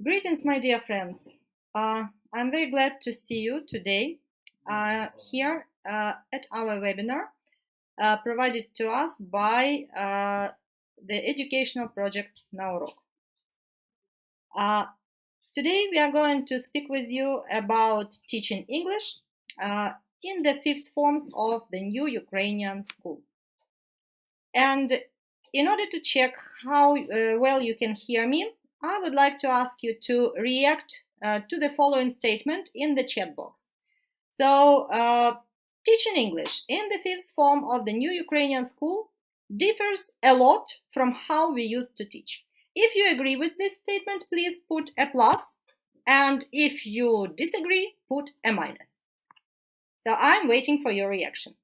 Greetings, my dear friends. I'm very glad to see you today here at our webinar provided to us by the educational project Na Урок. Today we are going to speak with you about teaching English in the fifth forms of the new Ukrainian school. And in order to check how well you can hear me, I would like to ask you to react to the following statement in the chat box. So, teaching English in the fifth form of the new Ukrainian school differs a lot from how we used to teach. If you agree with this statement, please put a plus, and if you disagree, put a minus. So I'm waiting for your reaction.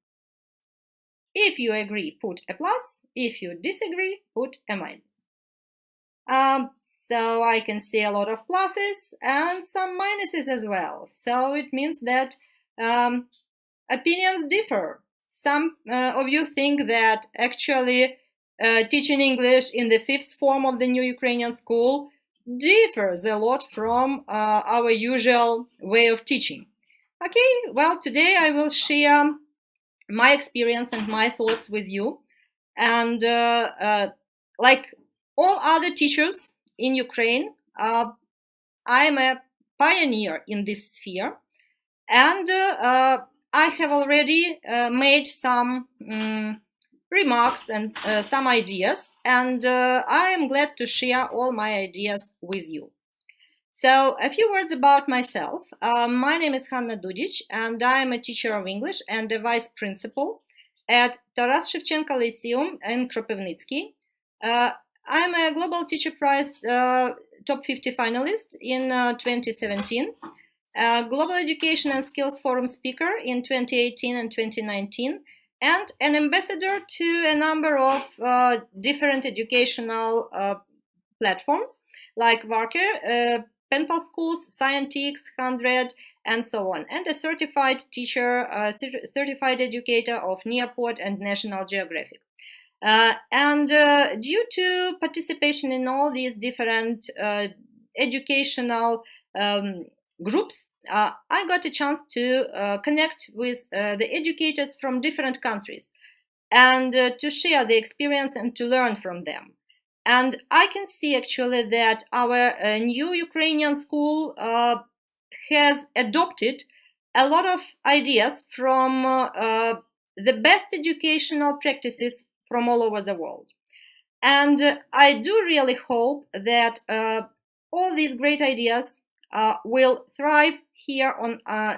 If you agree, put a plus. If you disagree, put a minus. So I can see a lot of pluses and some minuses as well. So it means that opinions differ. Some of you think that actually teaching English in the fifth form of the new Ukrainian school differs a lot from our usual way of teaching. Okay, well, today I will share my experience and my thoughts with you. And like all other teachers in Ukraine, I am a pioneer in this sphere, and I have already made some remarks and some ideas, and I am glad to share all my ideas with you. So, a few words about myself. My name is Ганна Дудіч, and I am a teacher of English and a vice principal at Taras Shevchenko Lyceum in Kropivnitsky. I'm a Global Teacher Prize Top 50 finalist in 2017, Global Education and Skills Forum speaker in 2018 and 2019, and an ambassador to a number of different educational platforms like Varker, Penpal Schools, Scientix, 100, and so on, and a certified teacher, certified educator of Nearport and National Geographic. And due to participation in all these different educational groups, I got a chance to connect with the educators from different countries and to share the experience and to learn from them. And I can see actually that our new Ukrainian school has adopted a lot of ideas from the best educational practices from all over the world. And I do really hope that all these great ideas will thrive here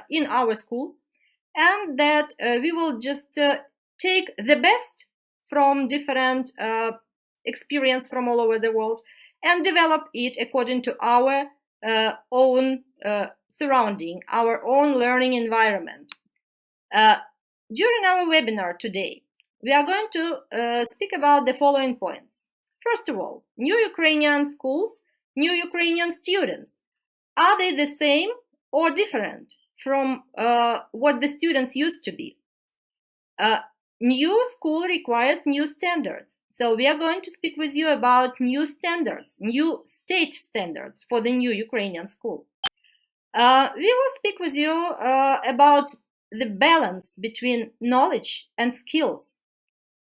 in our schools, and that we will just take the best from different experience from all over the world and develop it according to our own surrounding, our own learning environment. During our webinar today, we are going to speak about the following points. First of all, new Ukrainian schools, new Ukrainian students. Are they the same or different from what the students used to be? New school requires new standards. So we are going to speak with you about new standards, new state standards for the new Ukrainian school. We will speak with you about the balance between knowledge and skills.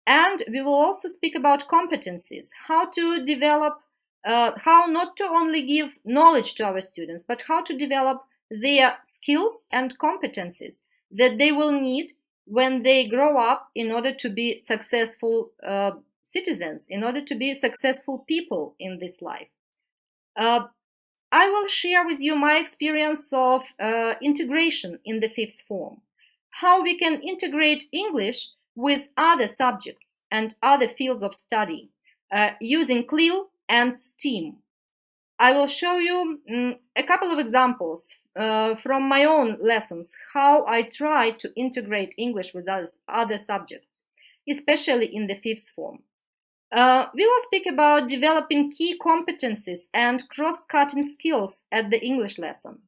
And we will also speak about competencies, how to develop, how not to only give knowledge to our students, but how to develop their skills and competencies that they will need when they grow up in order to be successful citizens, in order to be successful people in this life. I will share with you my experience of integration in the fifth form, how we can integrate English with other subjects and other fields of study using CLIL and STEAM. I will show you a couple of examples from my own lessons, how I try to integrate English with other subjects, especially in the fifth form. We will speak about developing key competencies and cross-cutting skills at the English lesson.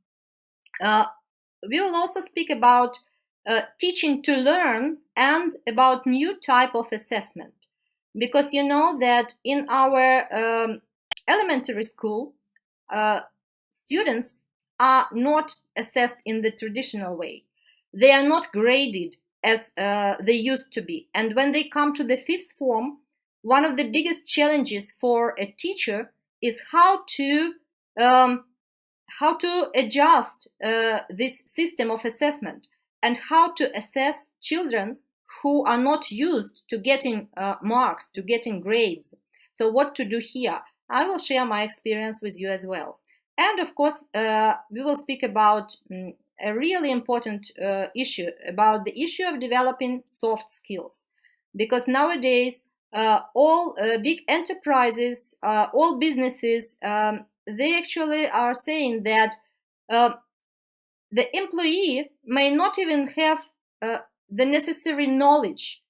We will also speak about teaching to learn and about new type of assessment, because you know that in our elementary school students are not assessed in the traditional way. They are not graded as they used to be. And when they come to the fifth form, one of the biggest challenges for a teacher is how to adjust this system of assessment and how to assess children who are not used to getting marks, to getting grades. So what to do here? I will share my experience with you as well. And of course, we will speak about a really important issue, about the issue of developing soft skills. Because nowadays, all big enterprises, all businesses, they actually are saying that the employee may not even have the necessary knowledge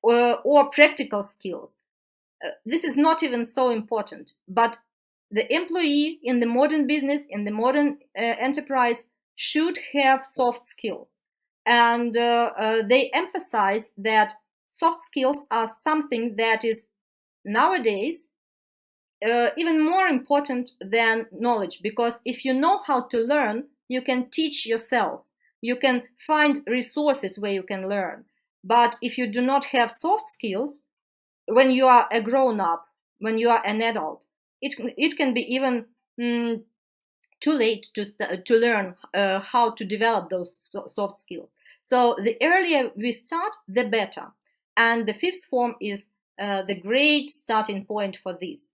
or practical skills. This is not even so important, but the employee in the modern business, in the modern enterprise, should have soft skills. And they emphasize that soft skills are something that is nowadays even more important than knowledge, because if you know how to learn, you can teach yourself. You can find resources where you can learn. But if you do not have soft skills, when you are a grown-up, when you are an adult, it can be even too late to learn how to develop those soft skills. So the earlier we start, the better. And the fifth form is the great starting point for this.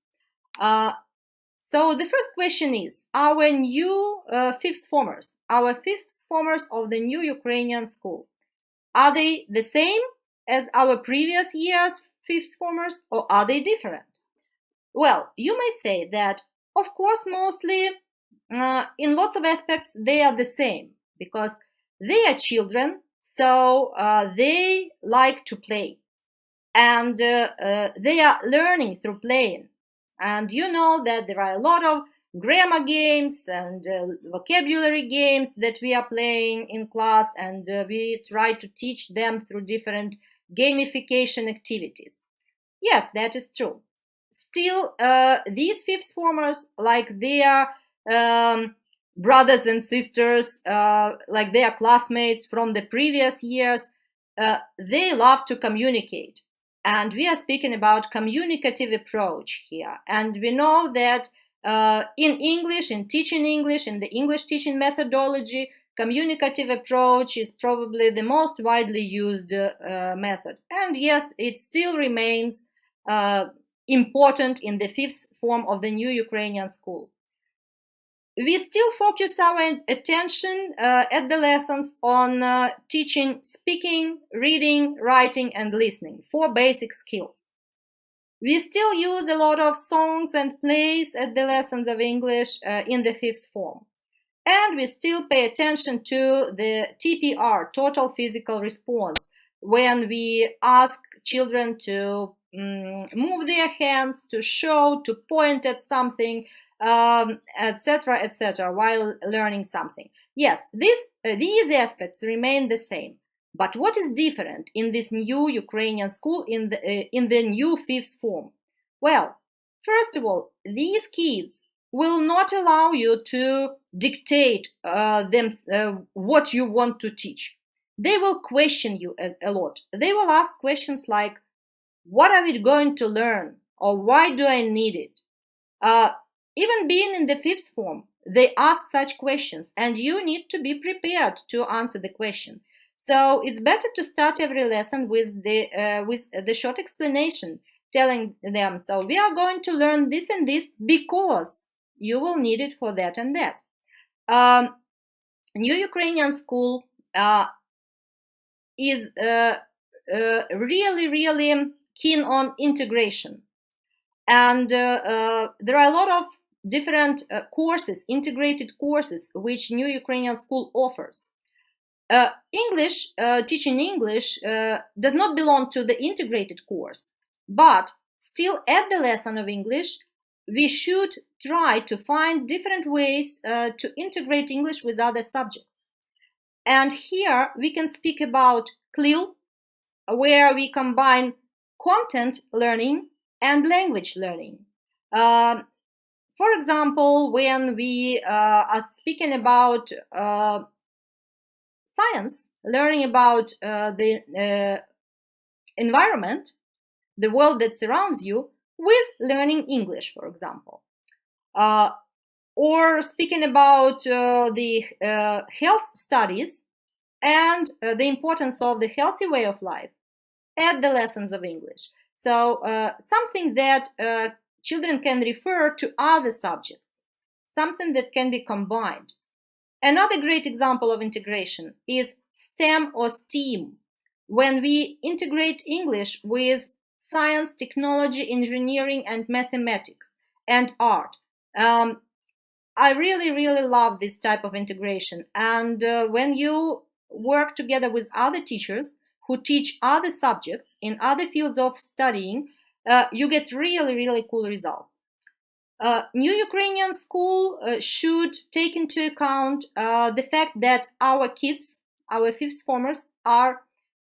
So the first question is, our new fifth formers of the new Ukrainian school, are they the same as our previous year's fifth formers, or are they different? Well, you may say that, of course, mostly in lots of aspects they are the same, because they are children, so they like to play, and they are learning through playing. And you know that there are a lot of grammar games and vocabulary games that we are playing in class, and we try to teach them through different gamification activities. Yes, that is true. Still, these fifth formers, like their brothers and sisters, like their classmates from the previous years, they love to communicate. And we are speaking about communicative approach here. And we know that in English, in teaching English, in the English teaching methodology, communicative approach is probably the most widely used method. And yes, it still remains important in the fifth form of the new Ukrainian school. We still focus our attention at the lessons on teaching speaking, reading, writing, and listening, 4 basic skills. We still use a lot of songs and plays at the lessons of English in the fifth form. And we still pay attention to the TPR, total physical response, when we ask children to move their hands, to show, to point at something, etc., etc., while learning something. Yes, these aspects remain the same. But what is different in this new Ukrainian school, in the new fifth form? Well, first of all, these kids will not allow you to dictate what you want to teach. They will question you a lot. They will ask questions like, what are we going to learn? Or why do I need it? Even being in the fifth form, they ask such questions, and you need to be prepared to answer the question. So it's better to start every lesson with the short explanation, telling them, so we are going to learn this and this because you will need it for that and that. New Ukrainian school is really, really keen on integration. And there are a lot of different courses, integrated courses, which New Ukrainian School offers. English, teaching English does not belong to the integrated course, but still at the lesson of English, we should try to find different ways to integrate English with other subjects. And here we can speak about CLIL, where we combine content learning and language learning. For example, when we are speaking about science, learning about the environment, the world that surrounds you, with learning English, for example. Or speaking about the health studies and the importance of the healthy way of life at the lessons of English. So something that children can refer to other subjects, something that can be combined. Another great example of integration is STEM or STEAM, when we integrate English with science, technology, engineering, and mathematics, and art. I really, really love this type of integration. And when you work together with other teachers who teach other subjects in other fields of studying, you get really, really cool results. New Ukrainian School should take into account the fact that our kids, our fifth formers, are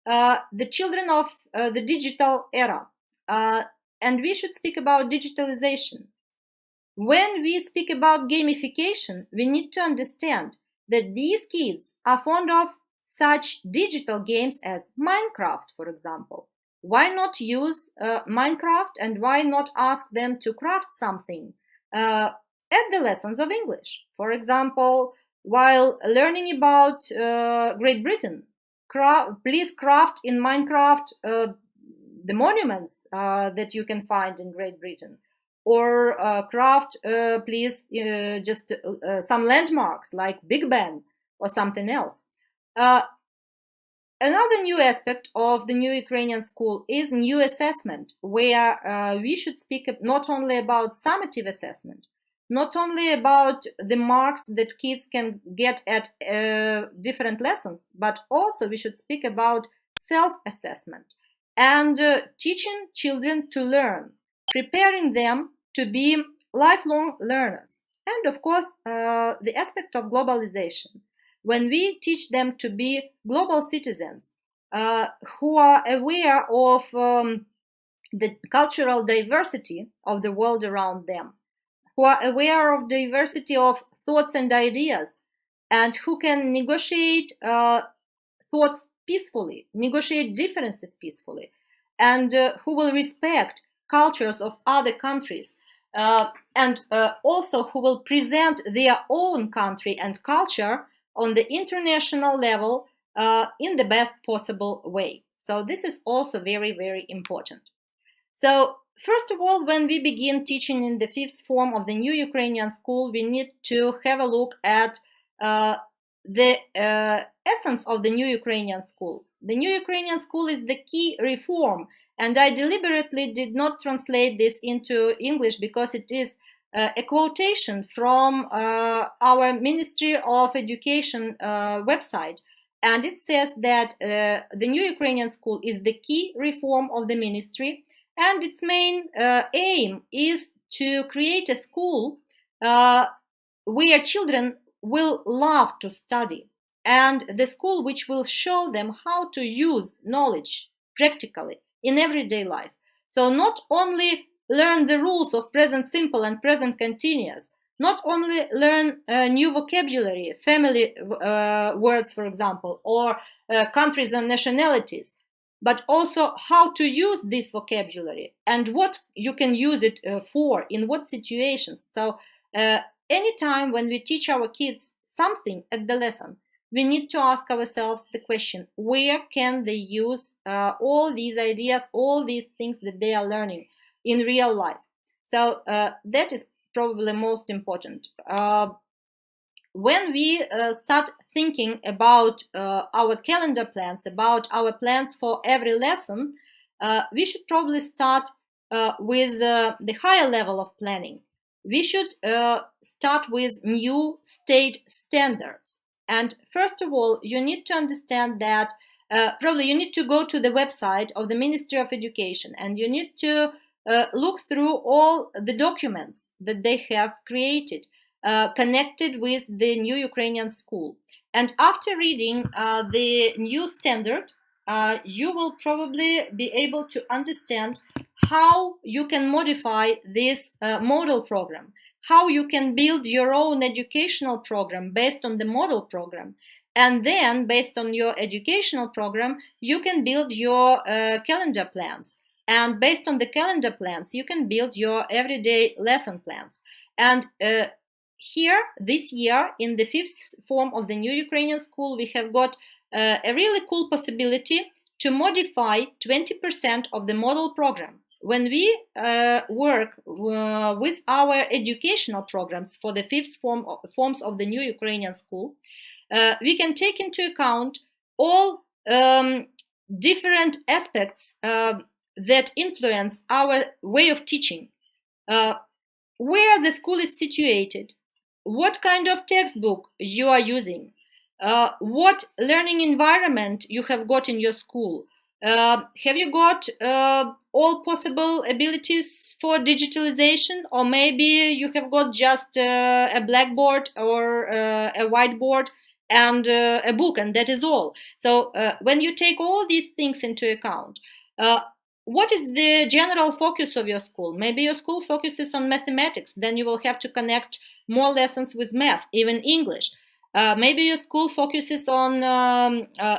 the children of the digital era. And we should speak about digitalization. When we speak about gamification, we need to understand that these kids are fond of such digital games as Minecraft, for example. Why not use Minecraft, and why not ask them to craft something at the lessons of English? For example, while learning about Great Britain, please craft in Minecraft the monuments that you can find in Great Britain. Or craft, please, just some landmarks like Big Ben or something else. Another new aspect of the New Ukrainian School is new assessment, where we should speak not only about summative assessment, not only about the marks that kids can get at different lessons, but also we should speak about self-assessment and teaching children to learn, preparing them to be lifelong learners. And of course, the aspect of globalization. When we teach them to be global citizens who are aware of the cultural diversity of the world around them, who are aware of the diversity of thoughts and ideas, and who can negotiate thoughts peacefully, negotiate differences peacefully, and who will respect cultures of other countries, and also who will present their own country and culture on the international level in the best possible way. So this is also very, very important. So first of all, when we begin teaching in the fifth form of the New Ukrainian School, we need to have a look at the essence of the New Ukrainian School. The New Ukrainian School is the key reform, and I deliberately did not translate this into English because it is a quotation from our Ministry of Education website, and it says that the New Ukrainian School is the key reform of the ministry, and its main aim is to create a school where children will love to study, and the school which will show them how to use knowledge practically in everyday life. So not only learn the rules of present simple and present continuous, not only learn new vocabulary, family words, for example, or countries and nationalities, but also how to use this vocabulary and what you can use it for, in what situations. So anytime when we teach our kids something at the lesson, we need to ask ourselves the question, where can they use all these ideas, all these things that they are learning in real life? So that is probably most important. When we start thinking about our calendar plans, about our plans for every lesson, we should probably start with the higher level of planning. We should start with new state standards. And first of all, you need to understand that probably you need to go to the website of the Ministry of Education, and you need to look through all the documents that they have created connected with the New Ukrainian School. And after reading the new standard, you will probably be able to understand how you can modify this model program, how you can build your own educational program based on the model program. And then, based on your educational program, you can build your calendar plans. And based on the calendar plans, you can build your everyday lesson plans. And here, this year, in the 5th form of the New Ukrainian School, we have got a really cool possibility to modify 20% of the model program. When we work with our educational programs for the 5th forms of the New Ukrainian School, we can take into account all different aspects that influence our way of teaching. Where the school is situated, what kind of textbook you are using, what learning environment you have got in your school. Have you got all possible abilities for digitalization, or maybe you have got just a blackboard or a whiteboard and a book, and that is all. So when you take all these things into account, what is the general focus of your school? Maybe your school focuses on mathematics, then you will have to connect more lessons with math, even English. Maybe your school focuses on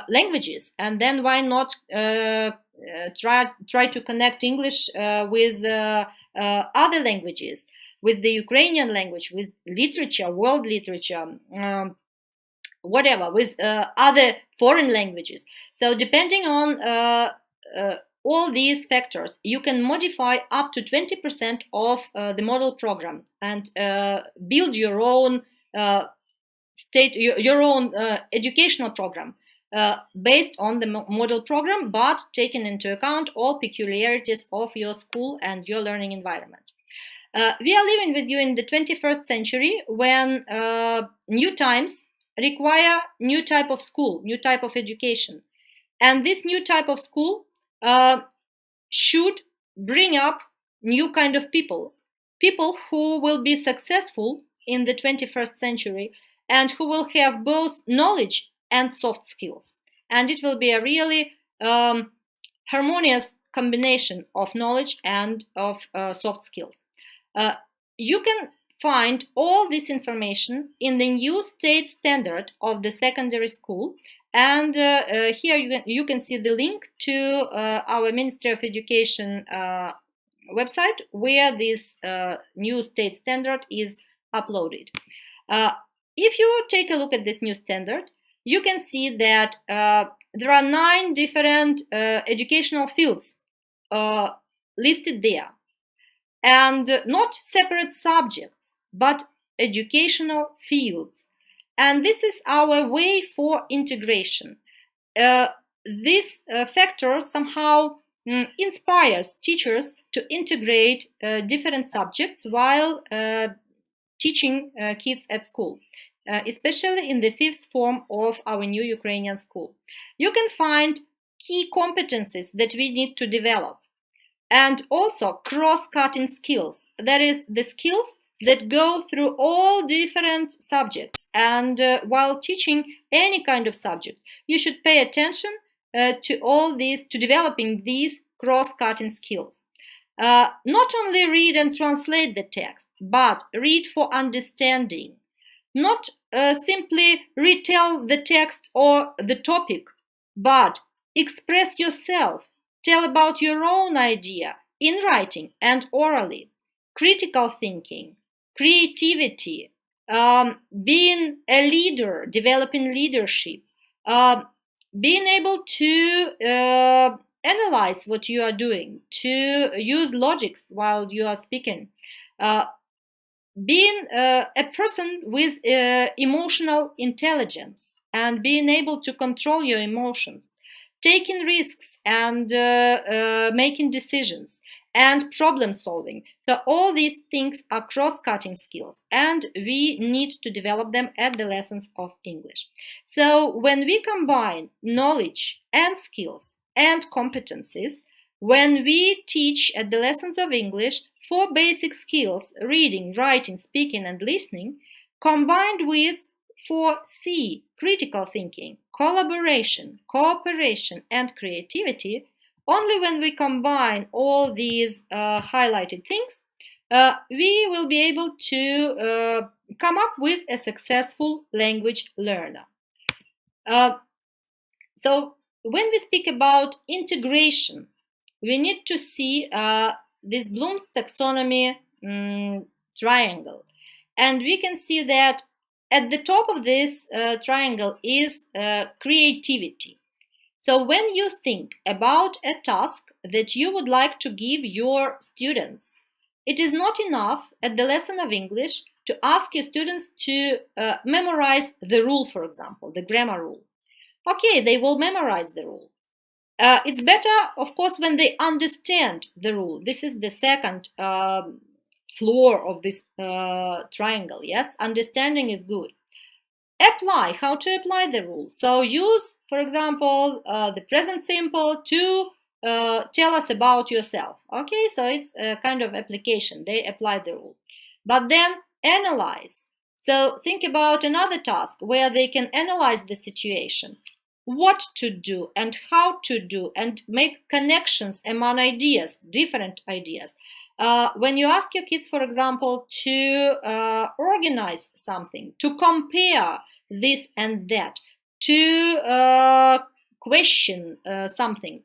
languages, and then why not try to connect English with other languages, with the Ukrainian language, with literature, world literature, whatever, with other foreign languages. So depending on all these factors, you can modify up to 20% of the model program and build your own your own educational program based on the model program, but taking into account all peculiarities of your school and your learning environment. We are living with you in the 21st century when new times require new type of school, new type of education. And this new type of school should bring up new kind of people who will be successful in the 21st century and who will have both knowledge and soft skills. And it will be a really harmonious combination of knowledge and of soft skills. You can find all this information in the new state standard of the secondary school. And here you can see the link to our Ministry of Education website where this new state standard is uploaded. If you take a look at this new standard, you can see that there are 9 different educational fields listed there, and not separate subjects, but educational fields. And this is our way for integration. This factor somehow inspires teachers to integrate different subjects while teaching kids at school, especially in the 5th form of our new Ukrainian school. You can find key competencies that we need to develop, and also cross-cutting skills. That is, the skills that go through all different subjects. And while teaching any kind of subject, you should pay attention to all these, to developing these cross-cutting skills. Not only read and translate the text, but read for understanding. Not simply retell the text or the topic, but express yourself. Tell about your own idea in writing and orally. Critical thinking, creativity, being a leader, developing leadership, being able to analyze what you are doing, to use logics while you are speaking, being a person with emotional intelligence and being able to control your emotions, taking risks and making decisions, and problem solving. So all these things are cross-cutting skills, and we need to develop them at the lessons of English. So when we combine knowledge and skills and competencies, when we teach at the lessons of English 4 basic skills, reading, writing, speaking, and listening, combined with 4C, critical thinking, collaboration, cooperation, and creativity, only when we combine all these highlighted things, we will be able to come up with a successful language learner. So when we speak about integration, we need to see this Bloom's taxonomy triangle. And we can see that at the top of this triangle is creativity. So when you think about a task that you would like to give your students, it is not enough at the lesson of English to ask your students to memorize the rule, for example, the grammar rule. Okay, they will memorize the rule. It's better, of course, when they understand the rule. This is the second floor of this triangle, yes? Understanding is good. Apply, how to apply the rule. So use, for example, the present simple to tell us about yourself. Okay, so it's a kind of application. They apply the rule. But then analyze. So think about another task where they can analyze the situation. What to do and how to do, and make connections among ideas, different ideas. When you ask your kids, for example, to organize something, to compare this and that, to question something,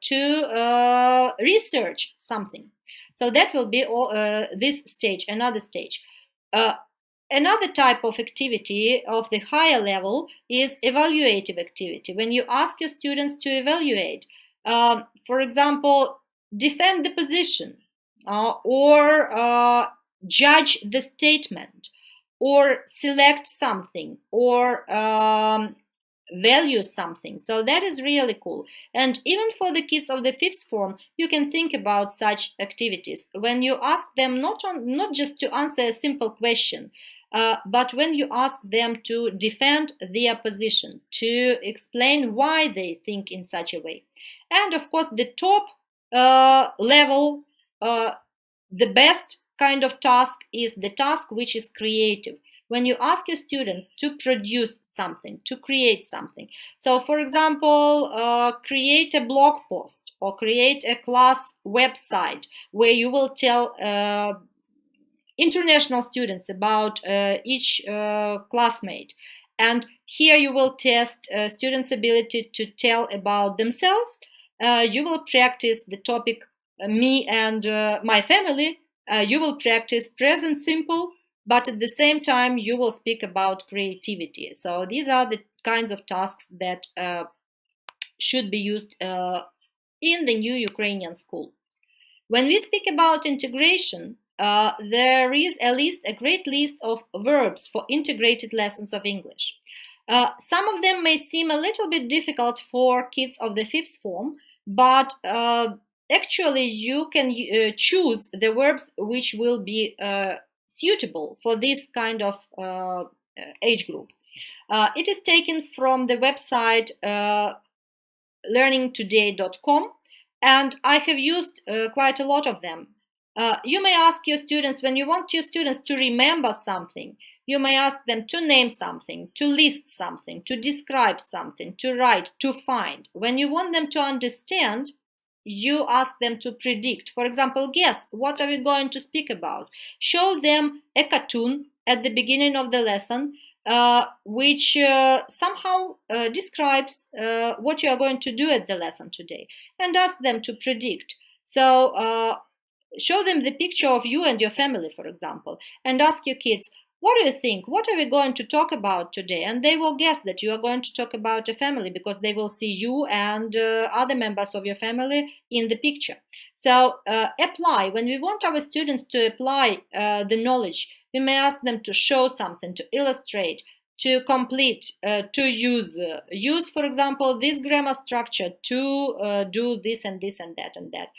to research something. So that will be this stage, another stage. Another type of activity of the higher level is evaluative activity. When you ask your students to evaluate, for example, defend the position, or judge the statement, or select something, or value something. So that is really cool. And even for the kids of the fifth form, you can think about such activities. When you ask them not just to answer a simple question, but when you ask them to defend their position, to explain why they think in such a way. And of course, the top level, the best kind of task is the task which is creative. When you ask your students to produce something, to create something. So, for example, create a blog post or create a class website where you will tell international students about each classmate. And here you will test students' ability to tell about themselves. You will practice the topic me and my family. You will practice present simple, but at the same time you will speak about creativity. So these are the kinds of tasks that should be used in the new Ukrainian school. When we speak about integration, there is a great list of verbs for integrated lessons of English. Some of them may seem a little bit difficult for kids of the fifth form, but actually you can choose the verbs which will be suitable for this kind of age group. It is taken from the website learningtoday.com, and I have used quite a lot of them. You may ask your students, when you want your students to remember something, you may ask them to name something, to list something, to describe something, to write, to find. When you want them to understand, you ask them to predict. For example, guess, what are we going to speak about? Show them a cartoon at the beginning of the lesson, which somehow describes what you are going to do at the lesson today, and ask them to predict. So show them the picture of you and your family, for example, and ask your kids, what do you think? What are we going to talk about today? And they will guess that you are going to talk about a family because they will see you and other members of your family in the picture. So apply. When we want our students to apply the knowledge, we may ask them to show something, to illustrate, to complete, to use. Use, for example, this grammar structure to do this and this and that and that.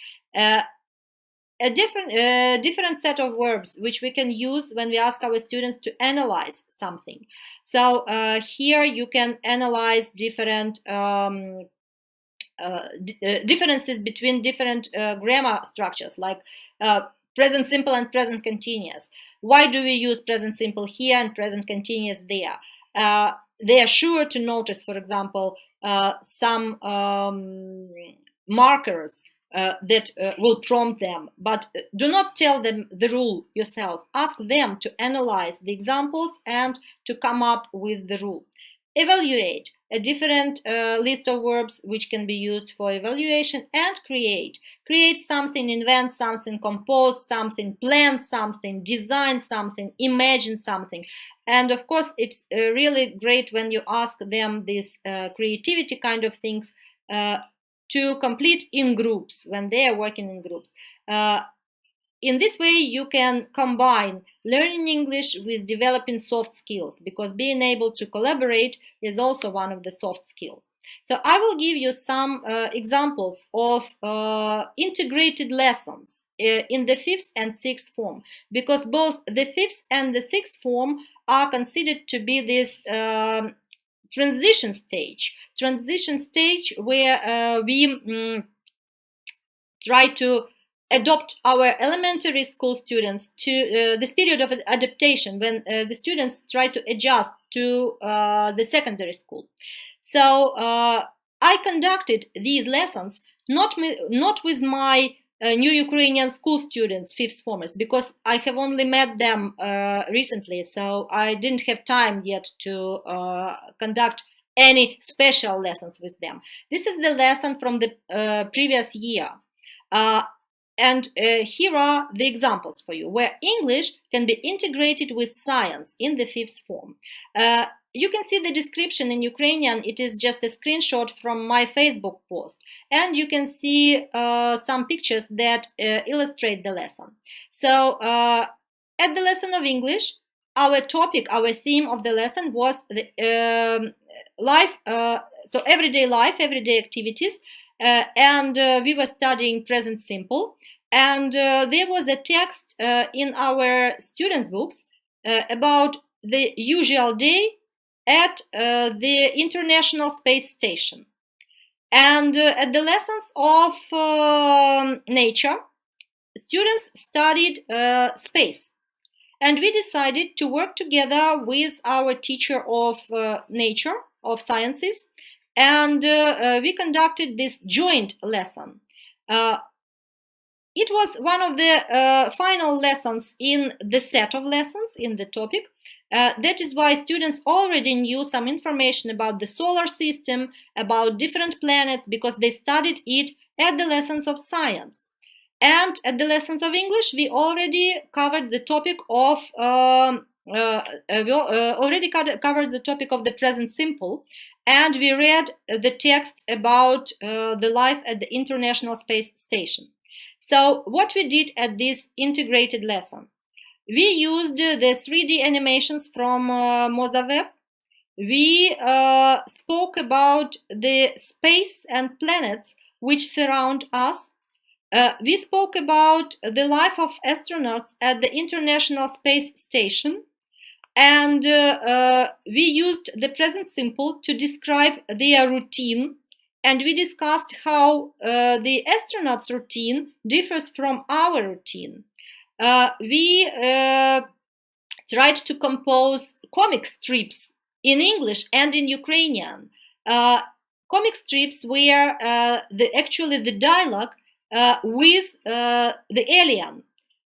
A different set of verbs which we can use when we ask our students to analyze something. So here you can analyze different differences between different grammar structures, like present simple and present continuous. Why do we use present simple here and present continuous there? They are sure to notice, for example, some markers that will prompt them. But do not tell them the rule yourself. Ask them to analyze the examples and to come up with the rule. Evaluate, a different list of verbs which can be used for evaluation, and create. Create something, invent something, compose something, plan something, design something, imagine something. And of course, it's really great when you ask them these creativity kind of things to complete in groups, when they are working in groups. In this way, you can combine learning English with developing soft skills, because being able to collaborate is also one of the soft skills. So I will give you some examples of integrated lessons in the 5th and 6th form, because both the 5th and the 6th form are considered to be this transition stage where we try to adopt our elementary school students to this period of adaptation, when the students try to adjust to the secondary school. So I conducted these lessons not with my new Ukrainian school students, 5th formers, because I have only met them recently, so I didn't have time yet to conduct any special lessons with them. This is the lesson from the previous year. And here are the examples for you, where English can be integrated with science in the 5th form. You can see the description in Ukrainian. It is just a screenshot from my Facebook post. And you can see some pictures that illustrate the lesson. So at the lesson of English, our topic, our theme of the lesson was the life, so everyday life, everyday activities. And we were studying present simple. And there was a text in our students' books about the usual day at the International Space Station. And at the lessons of nature, students studied space. And we decided to work together with our teacher of nature, of sciences, and we conducted this joint lesson. It was one of the final lessons in the set of lessons in the topic. That is why students already knew some information about the solar system, about different planets, because they studied it at the lessons of science. And at the lessons of English, we already covered the topic of the present simple, and we read the text about the life at the International Space Station. So what we did at this integrated lesson, we used the 3D animations from Mozaweb. We spoke about the space and planets which surround us. We spoke about the life of astronauts at the International Space Station. And we used the present simple to describe their routine. And we discussed how the astronauts' routine differs from our routine. We tried to compose comic strips in English and in Ukrainian. Comic strips were actually the dialogue with the alien.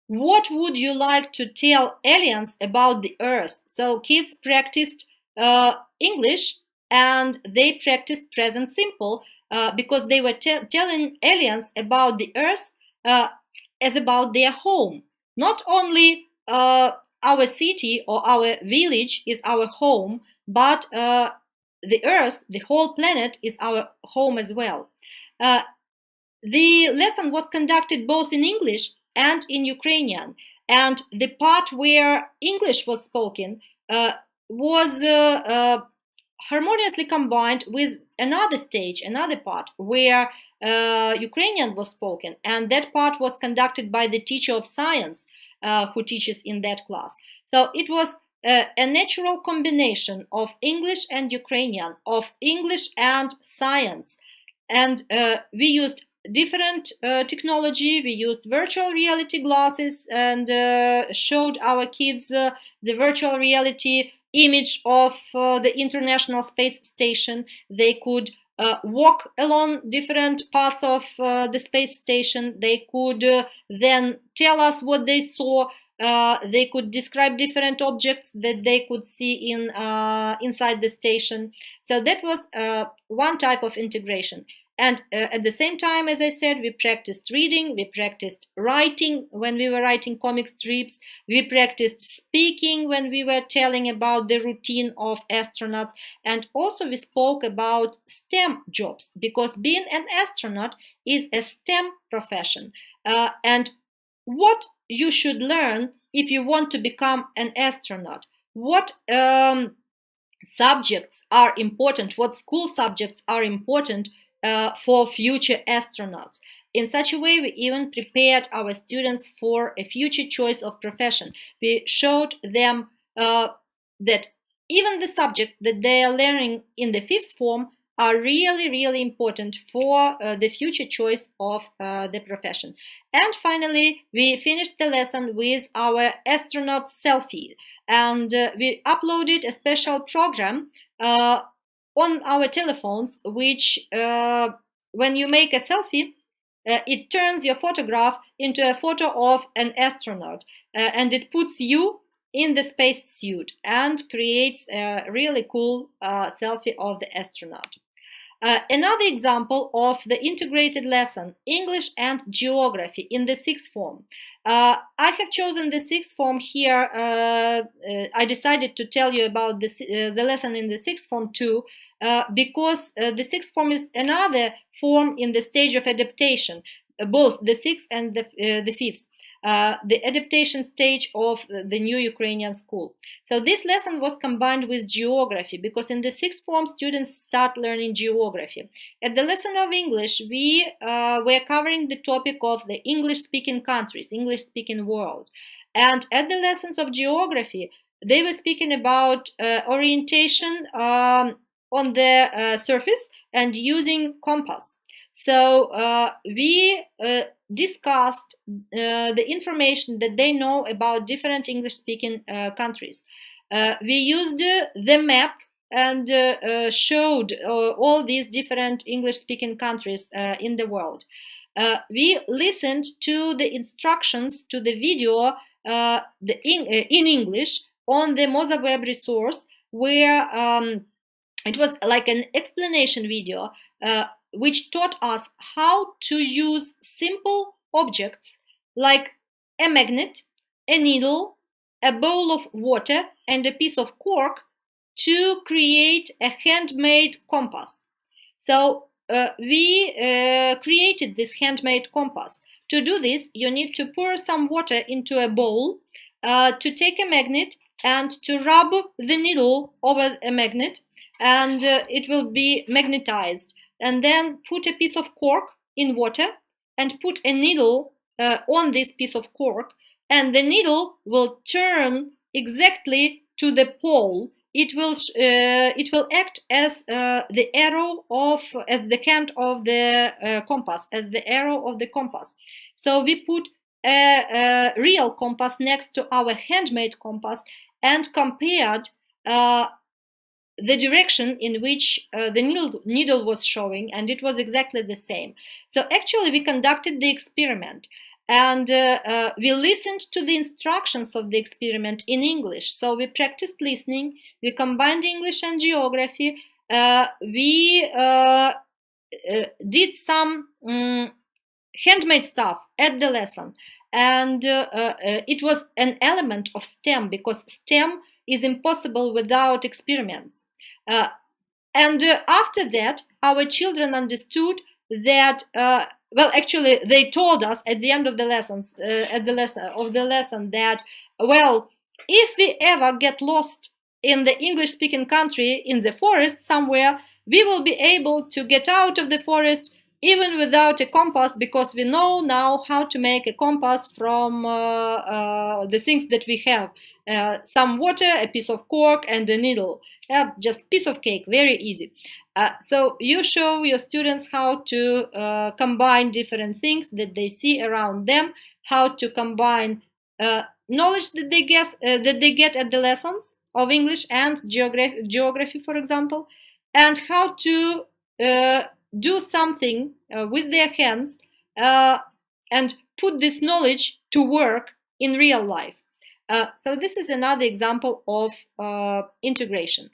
What would you like to tell aliens about the Earth? So kids practiced English and they practiced present simple because they were telling aliens about the Earth as about their home. Not only our city or our village is our home, but the Earth, the whole planet, is our home as well. The lesson was conducted both in English and in Ukrainian, and the part where English was spoken was harmoniously combined with another stage, another part where Ukrainian was spoken, and that part was conducted by the teacher of science who teaches in that class. So it was a natural combination of English and Ukrainian, of English and science, and we used different technology. We used virtual reality glasses and showed our kids the virtual reality image of the International Space Station. They could walk along different parts of the space station. They could then tell us what they saw. They could describe different objects that they could see inside the station. So that was one type of integration. And at the same time, as I said, we practiced reading, we practiced writing when we were writing comic strips, we practiced speaking when we were telling about the routine of astronauts, and also we spoke about STEM jobs, because being an astronaut is a STEM profession. And what you should learn if you want to become an astronaut, what subjects are important, what school subjects are important for future astronauts. In such a way, we even prepared our students for a future choice of profession. We showed them that even the subject that they are learning in the fifth form are really, really important for the future choice of the profession. And finally, we finished the lesson with our astronaut selfie, and we uploaded a special program on our telephones, which when you make a selfie, it turns your photograph into a photo of an astronaut, and it puts you in the space suit and creates a really cool selfie of the astronaut. Another example of the integrated lesson, English and Geography in the sixth form. I have chosen the sixth form here. I decided to tell you about the lesson in the sixth form too, because the sixth form is another form in the stage of adaptation, both the sixth and the fifth. The adaptation stage of the new Ukrainian school. So this lesson was combined with geography, because in the sixth form students start learning geography. At the lesson of English, we were covering the topic of the English-speaking countries, English-speaking world. And at the lessons of geography, they were speaking about orientation on the surface and using compass. So we discussed the information that they know about different English-speaking countries. We used the map and showed all these different English-speaking countries in the world. We listened to the instructions to the video in English on the Moza web resource, where it was like an explanation video which taught us how to use simple objects like a magnet, a needle, a bowl of water, and a piece of cork to create a handmade compass. So we created this handmade compass. To do this, you need to pour some water into a bowl, to take a magnet and to rub the needle over a magnet, and it will be magnetized. And then put a piece of cork in water and put a needle on this piece of cork, and the needle will turn exactly to the pole. It will act as the arrow as the hand of the compass, as the arrow of the compass. So we put a real compass next to our handmade compass and compared the direction in which the needle was showing, and it was exactly the same. So actually we conducted the experiment, and we listened to the instructions of the experiment in English. So we practiced listening, we combined English and geography, we did some handmade stuff at the lesson, and it was an element of STEM, because STEM is impossible without experiments. And after that, our children understood that, well, actually, they told us at the end of the lesson that, well, if we ever get lost in the English-speaking country, in the forest somewhere, we will be able to get out of the forest even without a compass, because we know now how to make a compass from the things that we have. Some water, a piece of cork, and a needle. Just piece of cake, very easy. So you show your students how to combine different things that they see around them, how to combine knowledge that they get at the lessons of English and geography, for example, and how to do something with their hands and put this knowledge to work in real life. So this is another example of integration.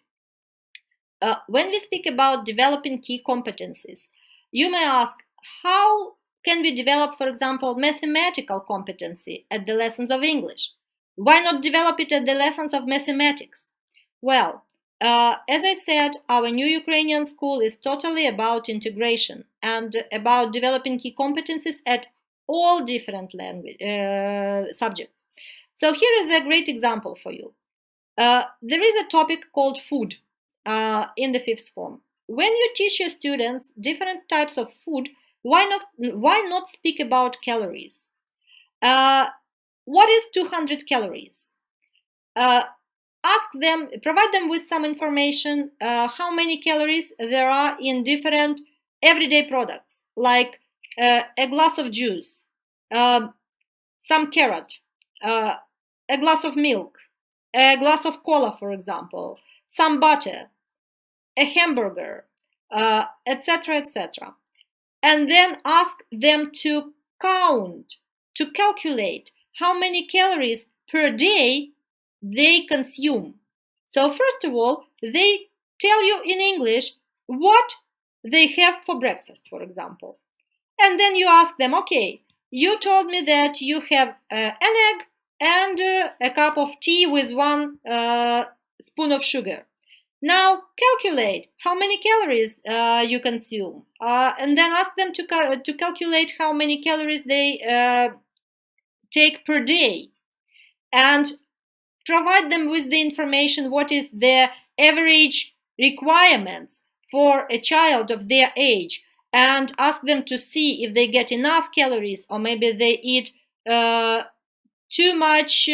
When we speak about developing key competencies, you may ask, how can we develop, for example, mathematical competency at the lessons of English? Why not develop it at the lessons of mathematics? Well, as I said, our new Ukrainian school is totally about integration and about developing key competencies at all different language subjects. So here is a great example for you. There is a topic called food in the fifth form. When you teach your students different types of food, why not speak about calories? What is 200 calories? Ask them, provide them with some information how many calories there are in different everyday products, like a glass of juice, some carrot, a glass of milk, a glass of cola, for example, some butter, a hamburger, etc., etc. And then ask them to count, to calculate how many calories per day they consume. So first of all, they tell you in English what they have for breakfast, for example. And then you ask them, okay, you told me that you have an egg and a cup of tea with 1 spoon of sugar. Now calculate how many calories you consume, and then ask them to calculate how many calories they take per day, and provide them with the information what is their average requirements for a child of their age, and ask them to see if they get enough calories, or maybe they eat too much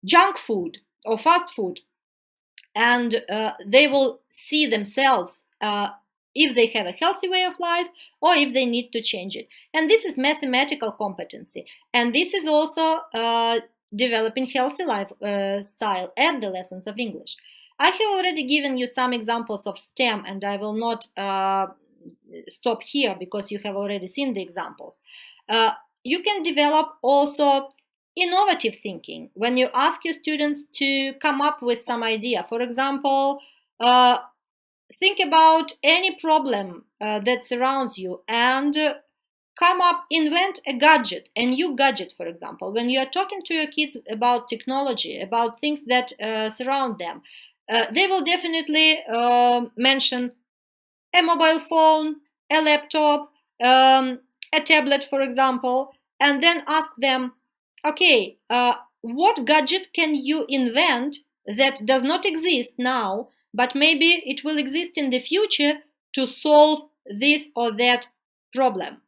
junk food or fast food. And they will see themselves if they have a healthy way of life or if they need to change it. And this is mathematical competency. And this is also developing healthy lifestyle at the lessons of English. I have already given you some examples of STEM, and I will not stop here because you have already seen the examples. You can develop also innovative thinking when you ask your students to come up with some idea. For example, think about any problem that surrounds you and invent a gadget, a new gadget, for example. When you are talking to your kids about technology, about things that surround them, they will definitely mention a mobile phone, a laptop, a tablet, for example, and then ask them, okay, what gadget can you invent that does not exist now, but maybe it will exist in the future to solve this or that problem?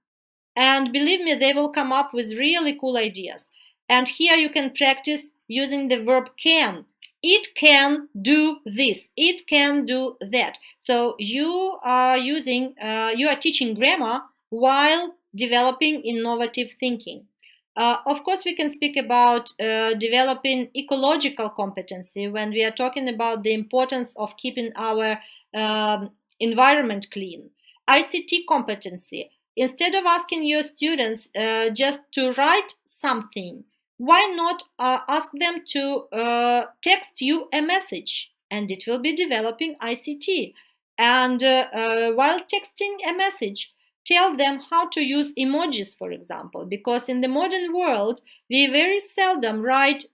And believe me, they will come up with really cool ideas. And here you can practice using the verb can. It can do this. It can do that. So you are teaching grammar while developing innovative thinking. Of course, we can speak about developing ecological competency when we are talking about the importance of keeping our environment clean. ICT competency. Instead of asking your students just to write something, why not ask them to text you a message, and it will be developing ICT. And while texting a message, tell them how to use emojis, for example, because in the modern world, we very seldom write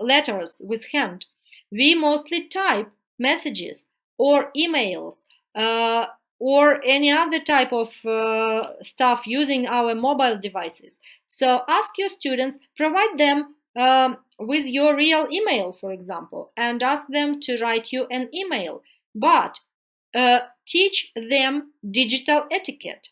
letters with hand. We mostly type messages or emails or any other type of stuff using our mobile devices. So ask your students, provide them with your real email, for example, and ask them to write you an email. But teach them digital etiquette.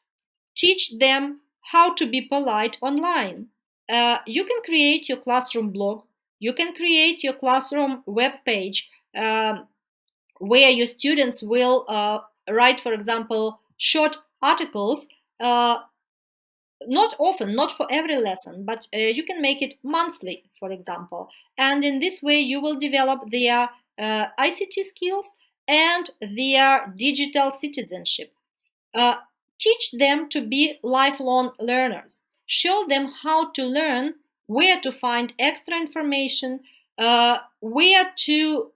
Teach them how to be polite online. You can create your classroom blog. You can create your classroom web page where your students will write, for example, short articles, not often, not for every lesson, but you can make it monthly, for example. And in this way, you will develop their ICT skills and their digital citizenship. Teach them to be lifelong learners. Show them how to learn, where to find extra information, where to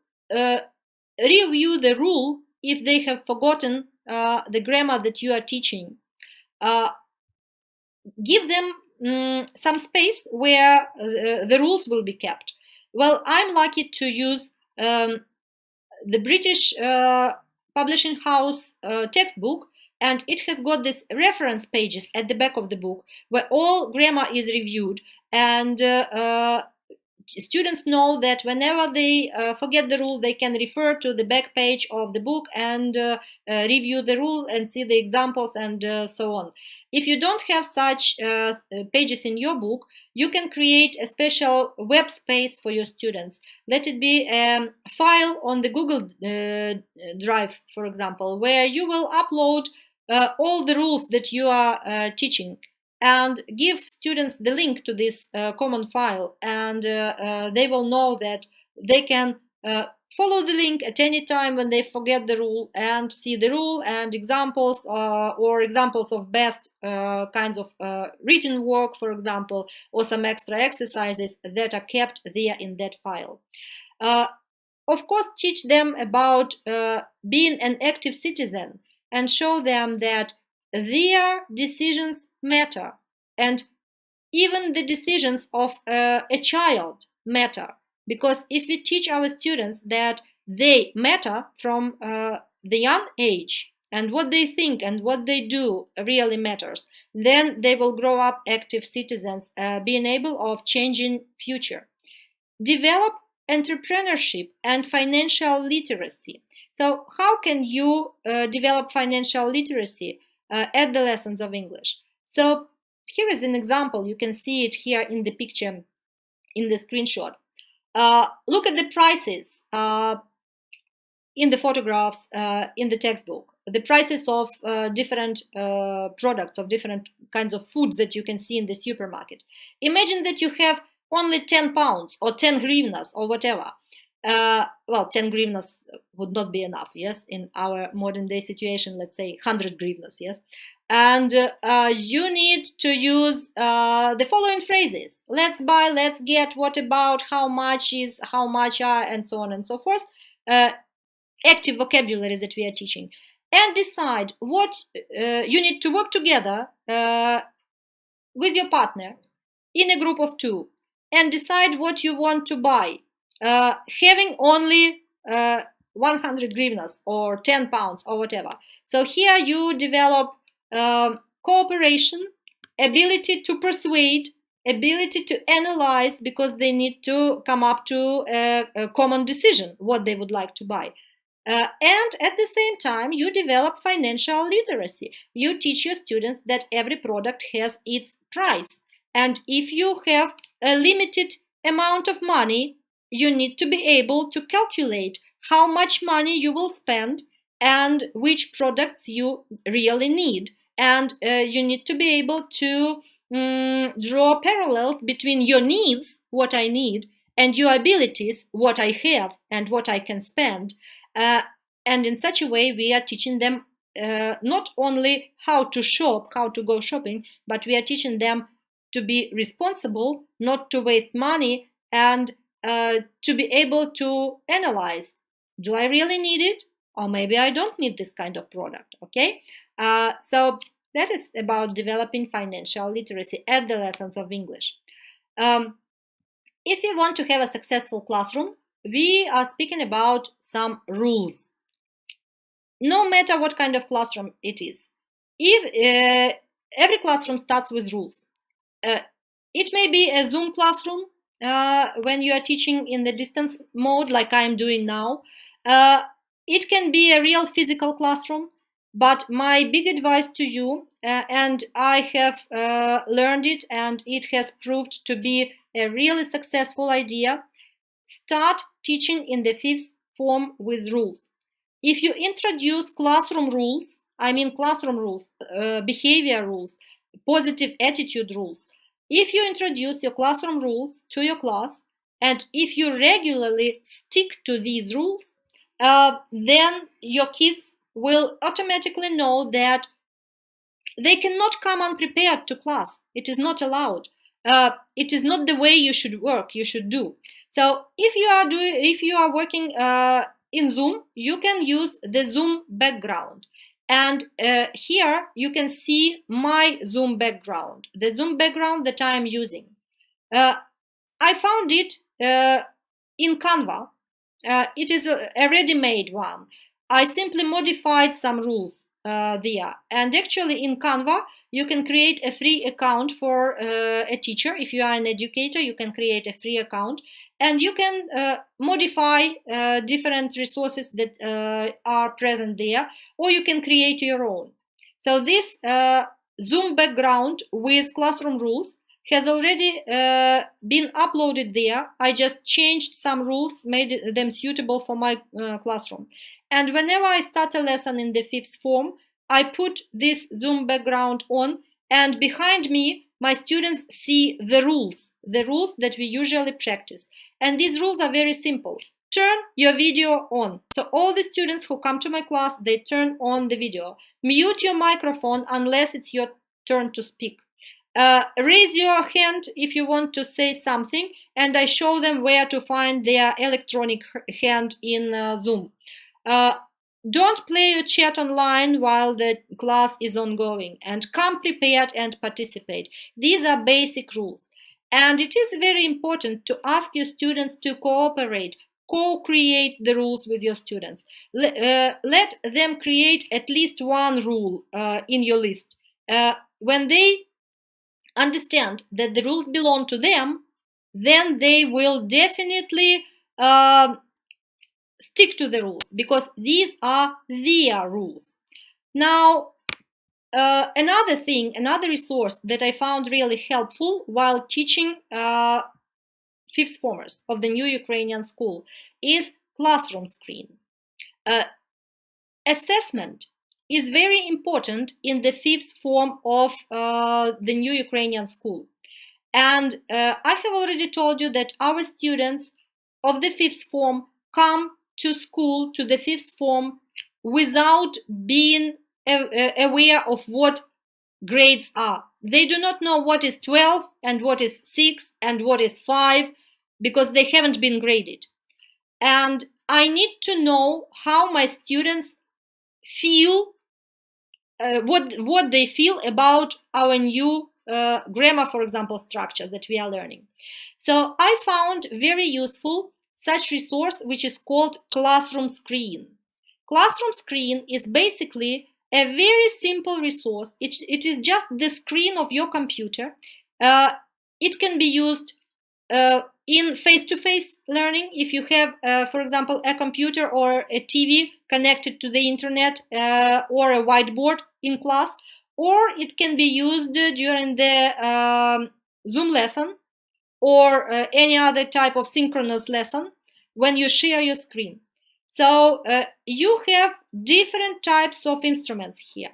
review the rule if they have forgotten the grammar that you are teaching. Give them some space where the rules will be kept. Well, I'm lucky to use the British publishing house textbook, and it has got these reference pages at the back of the book where all grammar is reviewed, and students know that whenever they forget the rule, they can refer to the back page of the book and review the rule and see the examples and so on. If you don't have such pages in your book, you can create a special web space for your students. Let it be a file on the Google Drive, for example, where you will upload all the rules that you are teaching, and give students the link to this common file, and they will know that they can follow the link at any time when they forget the rule, and see the rule and examples or examples of best kinds of written work, for example, or some extra exercises that are kept there in that file. Of course, teach them about being an active citizen, and show them that their decisions matter, and even the decisions of a child matter. Because if we teach our students that they matter from the young age, and what they think and what they do really matters, then they will grow up active citizens, being able of changing future. Develop entrepreneurship and financial literacy. So how can you develop financial literacy at the lessons of English? So here is an example. You can see it here in the picture, in the screenshot. Look at the prices in the photographs in the textbook, the prices of different products, of different kinds of foods that you can see in the supermarket. Imagine that you have only 10 pounds or 10 hryvnias or whatever. Well, 10 hryvnias would not be enough, yes, in our modern day situation, let's say 100 hryvnias, yes. And you need to use the following phrases: let's buy, let's get, what about, how much is, how much are, and so on and so forth. Active vocabulary that we are teaching. And decide what you need to work together with your partner in a group of 2, and decide what you want to buy, having only 100 hryvnias or 10 pounds or whatever. So here you develop cooperation, ability to persuade, ability to analyze, because they need to come up to a common decision what they would like to buy. And at the same time, you develop financial literacy. You teach your students that every product has its price. And if you have a limited amount of money, you need to be able to calculate how much money you will spend and which products you really need. And you need to be able to draw parallels between your needs, what I need, and your abilities, what I have and what I can spend. And in such a way, we are teaching them not only how to shop, how to go shopping, but we are teaching them to be responsible, not to waste money, and to be able to analyze, do I really need it? Or maybe I don't need this kind of product, okay? So that is about developing financial literacy at the lessons of English. If you want to have a successful classroom, we are speaking about some rules. No matter what kind of classroom it is, if every classroom starts with rules. It may be a Zoom classroom when you are teaching in the distance mode, like I am doing now. It can be a real physical classroom, but my big advice to you, and I have learned it, and it has proved to be a really successful idea, start teaching in the 5th form with rules. If you introduce classroom rules, I mean classroom rules, behavior rules, positive attitude rules, if you introduce your classroom rules to your class, and if you regularly stick to these rules, then your kids will automatically know that they cannot come unprepared to class. It is not allowed. It is not the way you should work, you should do. So if you are working in Zoom, you can use the Zoom background. And here you can see my Zoom background, the Zoom background that I am using. I found it in Canva. It is a ready-made one. I simply modified some rules there. And actually in Canva, you can create a free account for a teacher. If you are an educator, you can create a free account. And you can modify different resources that are present there, or you can create your own. So this Zoom background with classroom rules has already been uploaded there. I just changed some rules, made them suitable for my classroom. And whenever I start a lesson in the fifth form, I put this Zoom background on, and behind me, my students see the rules that we usually practice. And these rules are very simple. Turn your video on. So all the students who come to my class, they turn on the video. Mute your microphone unless it's your turn to speak. Raise your hand if you want to say something, and I show them where to find their electronic hand in Zoom. Don't play your chat online while the class is ongoing, and come prepared and participate. These are basic rules. And it is very important to ask your students to cooperate, co-create the rules with your students. Let them create at least one rule in your list. When they understand that the rules belong to them, then they will definitely stick to the rules, because these are their rules. Now, another resource that I found really helpful while teaching fifth formers of the new Ukrainian school is classroom screen. Assessment is very important in the fifth form of the new Ukrainian school. And I have already told you that our students of the fifth form come to school, to the fifth form, without being aware of what grades are. They do not know what is 12 and what is 6 and what is 5, because they haven't been graded. And I need to know how my students feel, what they feel about our new grammar, for example, structure that we are learning. So I found very useful such resource which is called Classroom Screen. Classroom Screen is basically a very simple resource. It is just the screen of your computer. It can be used in face-to-face learning if you have, for example, a computer or a TV connected to the internet or a whiteboard in class, or it can be used during the Zoom lesson or any other type of synchronous lesson when you share your screen. So you have different types of instruments here.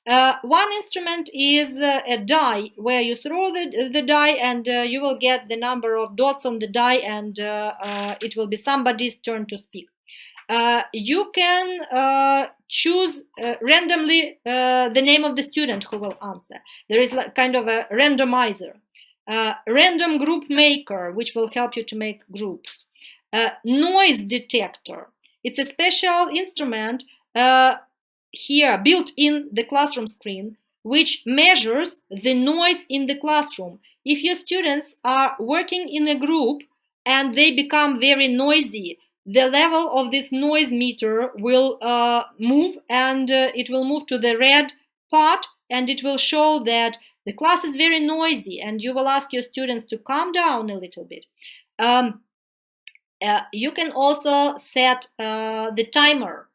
One instrument is a die, where you throw the die and you will get the number of dots on the die, and it will be somebody's turn to speak. You can choose randomly the name of the student who will answer. There is kind of a randomizer. Random group maker, which will help you to make groups. Noise detector. It's a special instrument here built in the classroom screen, which measures the noise in the classroom. If your students are working in a group and they become very noisy, the level of this noise meter will move, and it will move to the red part, and it will show that the class is very noisy, and you will ask your students to calm down a little bit. You can also set the timer.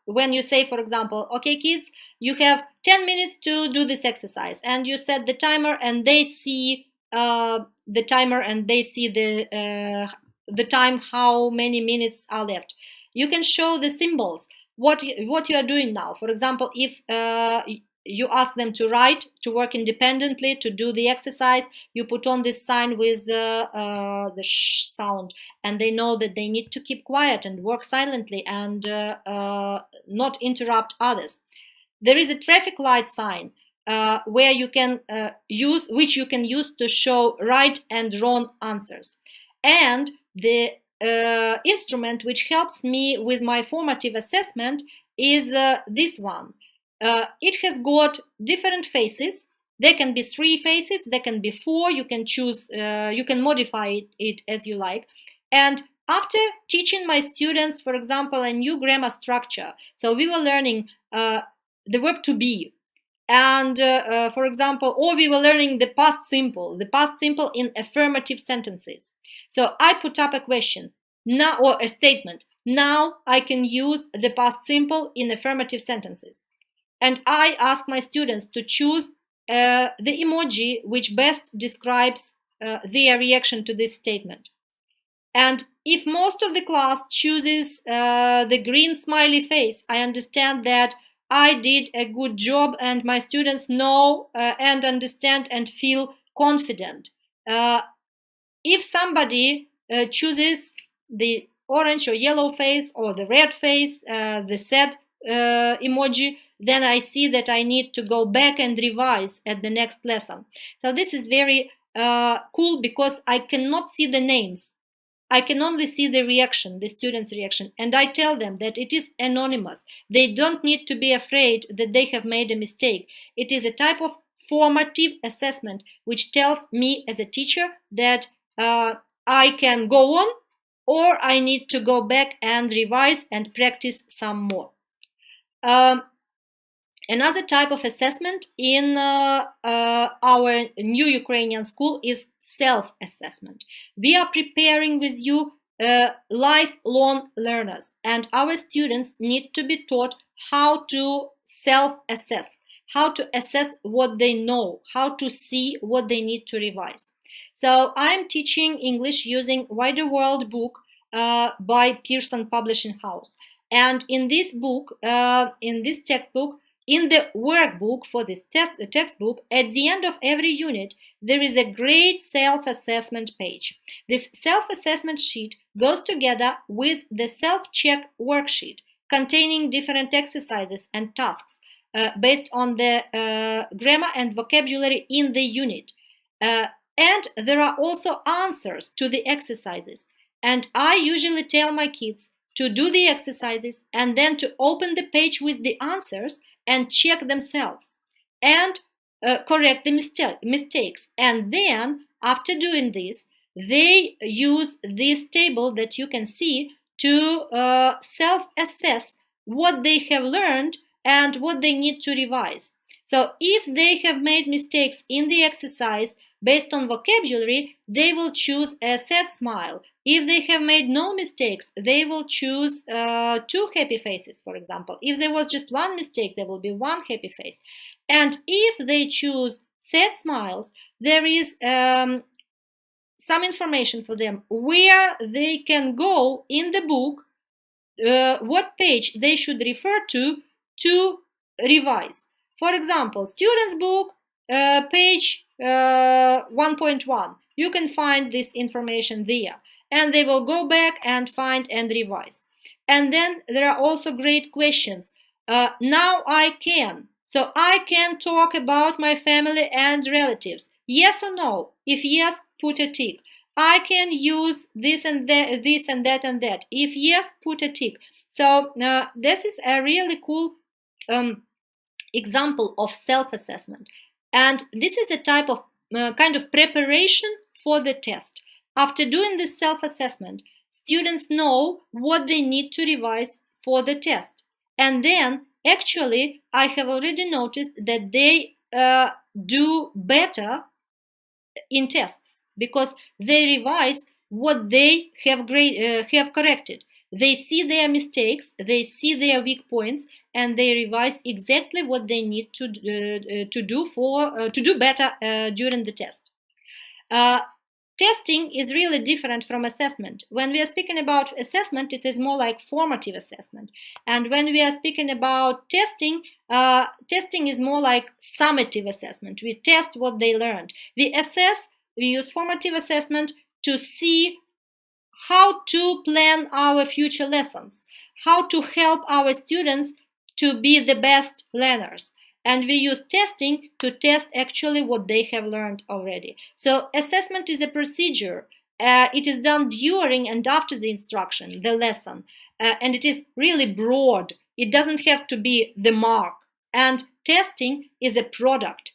When you say, for example, okay, kids, you have 10 minutes to do this exercise, and you set the timer, and they see the timer, and they see the time, how many minutes are left. You can show the symbols, what you are doing now. For example, if you ask them to write, to work independently, to do the exercise. You put on this sign with the sh sound, and they know that they need to keep quiet and work silently and not interrupt others. There is a traffic light sign where you can which you can use to show right and wrong answers. And the instrument which helps me with my formative assessment is this one. It has got different faces. There can be 3 faces, there can be 4. You can choose, you can modify it as you like. And after teaching my students, for example, a new grammar structure, so we were learning the verb to be, and for example, or we were learning the past simple in affirmative sentences. So I put up a question now, or a statement. Now I can use the past simple in affirmative sentences. And I ask my students to choose the emoji which best describes their reaction to this statement. And if most of the class chooses the green smiley face, I understand that I did a good job and my students know and understand and feel confident. If somebody chooses the orange or yellow face or the red face, the sad emoji, then I see that I need to go back and revise at the next lesson. So this is very cool because I cannot see the names. I can only see the reaction, the student's reaction, and I tell them that it is anonymous. They don't need to be afraid that they have made a mistake. It is a type of formative assessment which tells me as a teacher that I can go on or I need to go back and revise and practice some more. Another type of assessment in our new Ukrainian school is self-assessment. We are preparing with you lifelong learners, and our students need to be taught how to self-assess, how to assess what they know, how to see what they need to revise. So I'm teaching English using Wider World book by Pearson Publishing House. And in this book, in this textbook, in the workbook for this textbook, at the end of every unit, there is a great self-assessment page. This self-assessment sheet goes together with the self-check worksheet containing different exercises and tasks based on the grammar and vocabulary in the unit. And there are also answers to the exercises. And I usually tell my kids to do the exercises and then to open the page with the answers and check themselves and correct the mistakes. And then, after doing this, they use this table that you can see to self-assess what they have learned and what they need to revise. So if they have made mistakes in the exercise based on vocabulary, they will choose a sad smile. If they have made no mistakes, they will choose 2 happy faces, for example. If there was just 1 mistake, there will be 1 happy face. And if they choose sad smiles, there is some information for them where they can go in the book, what page they should refer to revise. For example, student's book, page 1.1. You can find this information there. And they will go back and find and revise. And then there are also great questions. Now I can. So I can talk about my family and relatives. Yes or no? If yes, put a tick. I can use this and that, this and that and that. If yes, put a tick. So this is a really cool example of self-assessment. And this is a type of kind of preparation for the test. After doing this self-assessment, students know what they need to revise for the test. And then, actually, I have already noticed that they do better in tests because they revise what they have corrected. They see their mistakes, they see their weak points, and they revise exactly what they need to do better during the test. testing is really different from assessment. When we are speaking about assessment, it is more like formative assessment. And when we are speaking about testing, testing is more like summative assessment. We test what they learned. We assess, we use formative assessment to see how to plan our future lessons, how to help our students to be the best learners. And we use testing to test actually what they have learned already. So assessment is a procedure. It is done during and after the instruction, the lesson. And it is really broad. It doesn't have to be the mark. And testing is a product.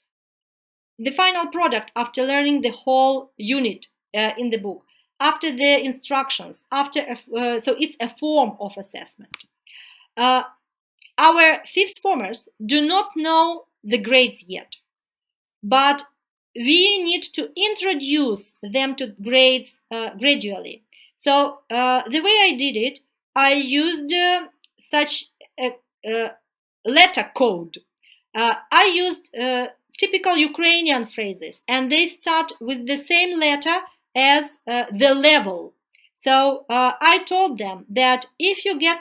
The final product after learning the whole unit in the book, after the instructions, so it's a form of assessment. Our fifth formers do not know the grades yet, but we need to introduce them to grades gradually. So the way I did it, I used such a letter code. I used typical Ukrainian phrases, and they start with the same letter as the level. So I told them that if you get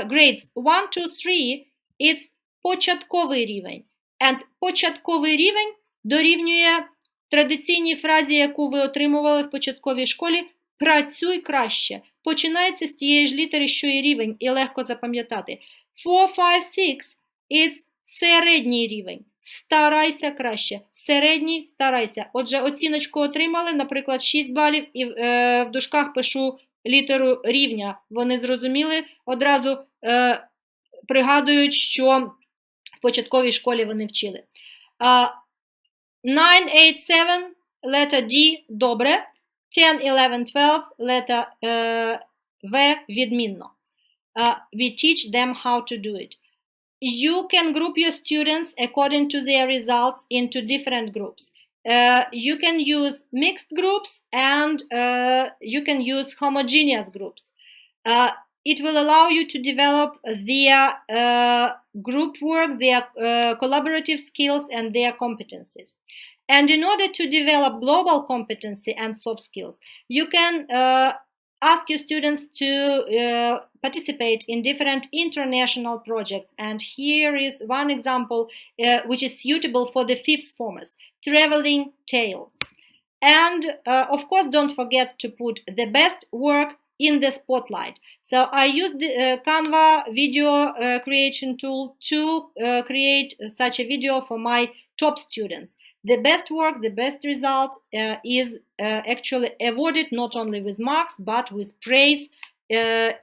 grades 1, 2, 3, it's початковий рівень. And початковий рівень дорівнює традиційній фразі, яку ви отримували в початковій школі «працюй краще». Починається з тієї ж літери, що і рівень, і легко запам'ятати. 4, 5, 6 – it's середній рівень. Старайся краще. Середній, старайся. Отже, оціночку отримали, наприклад, 6 балів, і в дужках пишу літеру рівня. Вони зрозуміли, одразу пригадують, що в початковій школі вони вчили. 9, 8, 7, letter D – добре. 10, 11, 12, letter V – відмінно. We teach them how to do it. You can group your students according to their results into different groups. You can use mixed groups and you can use homogeneous groups. It will allow you to develop their group work, their collaborative skills, and their competencies. And in order to develop global competency and soft skills, you can ask your students to participate in different international projects. And here is one example which is suitable for the fifth formers, traveling tales. And of course, don't forget to put the best work in the spotlight. So I used the Canva video creation tool to create such a video for my top students. The best work, the best result is actually awarded not only with marks but with praise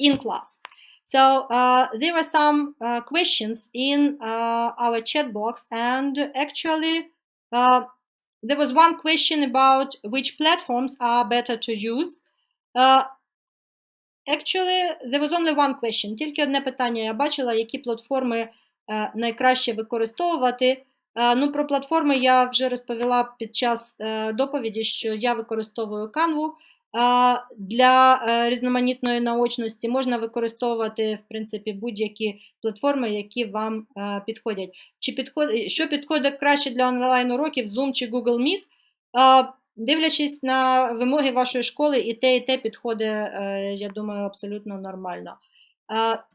in class. So there were some questions in our chat box, and actually there was one question about which platforms are better to use. Actually, there was only one question. Тільки одне питання я бачила, які платформи найкраще використовувати. Ну, про платформи я вже розповіла під час доповіді, що я використовую Canva. Для різноманітної наочності можна використовувати, в принципі, будь-які платформи, які вам підходять. Що підходить краще для онлайн-уроків, Zoom чи Google Meet? Дивлячись на вимоги вашої школи, і те підходить, я думаю, абсолютно нормально.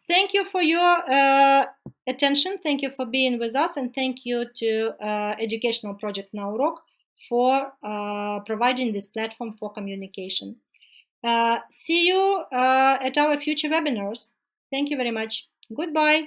Thank you for your attention. Thank you for being with us, and thank you to Educational Project На Урок for providing this platform for communication. See you at our future webinars. Thank you very much. Goodbye.